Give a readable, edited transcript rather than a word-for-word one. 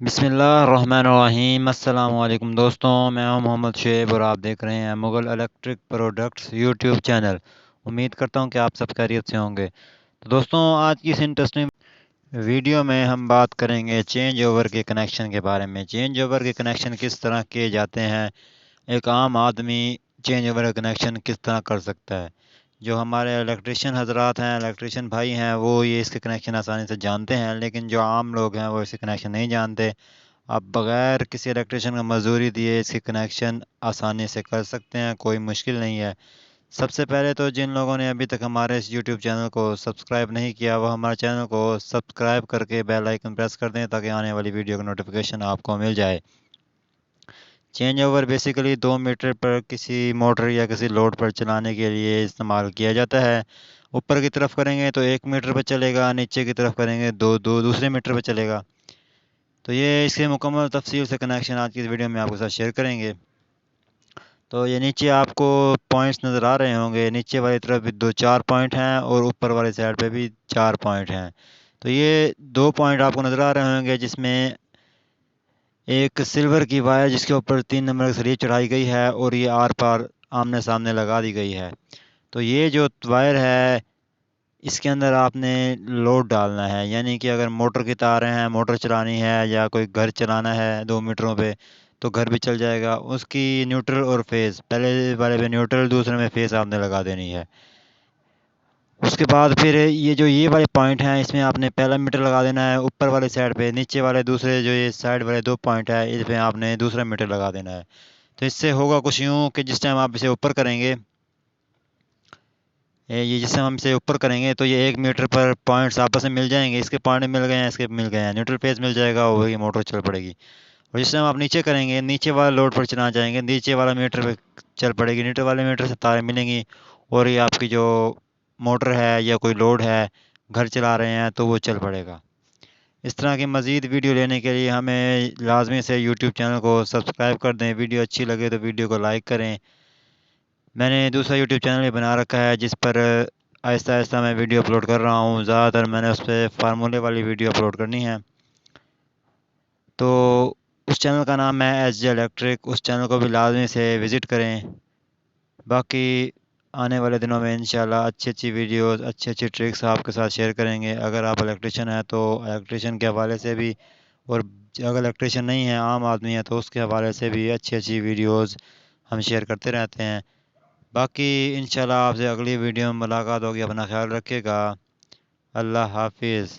बिस्मिल्लाहिर्रहमानिर्रहीम। अस्सलाम वालेकुम दोस्तों, मैं हूं मोहम्मद शेब और आप देख रहे हैं Mughal electric products YouTube channel. उम्मीद करता हूं कि आप सब खैरियत से होंगे। तो दोस्तों, आज की इस इंटरेस्टिंग वीडियो में हम बात करेंगे चेंज ओवर के कनेक्शन के बारे में। चेंज ओवर के कनेक्शन किस तरह किए जाते हैं, एक आम आदमी चेंज ओवर का कनेक्शन किस तरह कर सकता है। जो हमारे इलेक्ट्रिशियन हजरात हैं, इलेक्ट्रिशियन भाई हैं, वो ये इसके कनेक्शन आसानी से जानते हैं, लेकिन जो आम लोग हैं वो इसके कनेक्शन नहीं जानते। आप बगैर किसी इलेक्ट्रिशियन का मजदूरी दिए इसके कनेक्शन आसानी से कर सकते हैं, कोई मुश्किल नहीं है। सबसे पहले तो जिन लोगों ने अभी तक हमारे इस यूट्यूब चैनल को सब्सक्राइब नहीं किया, वो हमारे चैनल को सब्सक्राइब करके बेल आइकन प्रेस कर दें ताकि आने वाली वीडियो का नोटिफिकेशन आपको मिल जाए। चेंज ओवर बेसिकली 2 मीटर पर किसी मोटर या किसी लोड पर चलाने के लिए इस्तेमाल किया जाता है। ऊपर की तरफ करेंगे तो 1 मीटर पर चलेगा, नीचे की तरफ करेंगे दो दो दूसरे मीटर पर चलेगा। तो ये इसके मुकम्मल तफसील से कनेक्शन आज की इस वीडियो में आपके साथ शेयर करेंगे। तो ये नीचे आपको पॉइंट्स नज़र आ रहे होंगे, नीचे वाली तरफ भी 2 4 पॉइंट हैं और ऊपर वाली साइड पे भी 4 पॉइंट हैं। तो ये 2 पॉइंट आपको नज़र आ रहे होंगे, जिसमें एक सिल्वर की वायर जिसके ऊपर 3 नंबर की सरिया चढ़ाई गई है और ये आर पार आमने सामने लगा दी गई है। तो ये जो वायर है, इसके अंदर आपने लोड डालना है, यानी कि अगर मोटर की तारें हैं, मोटर चलानी है या कोई घर चलाना है 2 मीटरों पे, तो घर भी चल जाएगा। उसकी न्यूट्रल और फेस, पहले वाले पे न्यूट्रल, दूसरे में फेस आपने लगा देनी है। उसके बाद फिर ये वाले पॉइंट हैं, इसमें आपने पहला मीटर लगा देना है ऊपर वाले साइड पे, नीचे वाले दूसरे जो ये साइड वाले 2 पॉइंट है इसमें आपने दूसरा मीटर लगा देना है। तो इससे होगा कुछ यूँ कि जिस टाइम आप इसे ऊपर करेंगे, ये जिस टाइम हम इसे ऊपर करेंगे तो ये 1 मीटर पर पॉइंट्स आपस में मिल जाएंगे। इसके पॉइंट मिल गए हैं, इसके मिल गए हैं, न्यूट्रल फेस मिल जाएगा और वही मोटर चल पड़ेगी। और जिस टाइम आप नीचे करेंगे, नीचे वाले लोड पर चलाना चाहेंगे, नीचे वाला मीटर पे चल पड़ेगी, नीचे वाले मीटर से तारें मिलेंगी और ये आपकी जो मोटर है या कोई लोड है, घर चला रहे हैं, तो वो चल पड़ेगा। इस तरह की मज़ीद वीडियो लेने के लिए हमें लाजमी से यूट्यूब चैनल को सब्सक्राइब कर दें। वीडियो अच्छी लगे तो वीडियो को लाइक करें। मैंने दूसरा यूट्यूब चैनल भी बना रखा है जिस पर आहिस्ता आहिस्ता मैं वीडियो अपलोड कर रहा हूँ। ज़्यादातर मैंने उस पर फार्मूले वाली वीडियो अपलोड करनी है। तो उस चैनल का नाम है एस जे इलेक्ट्रिक, उस चैनल को भी लाजमी से विज़िट करें। बाकी आने वाले दिनों में इंशाल्लाह अच्छी अच्छी वीडियोस, अच्छी अच्छी ट्रिक्स आपके साथ शेयर करेंगे। अगर आप इलेक्ट्रिशियन हैं तो इलेक्ट्रिशियन के हवाले से भी, और अगर इलेक्ट्रिशियन नहीं है, आम आदमी है, तो उसके हवाले से भी अच्छी अच्छी वीडियोस हम शेयर करते रहते हैं। बाकी इंशाल्लाह आपसे अगली वीडियो में मुलाकात होगी। अपना ख्याल रखिएगा। अल्लाह हाफिज़।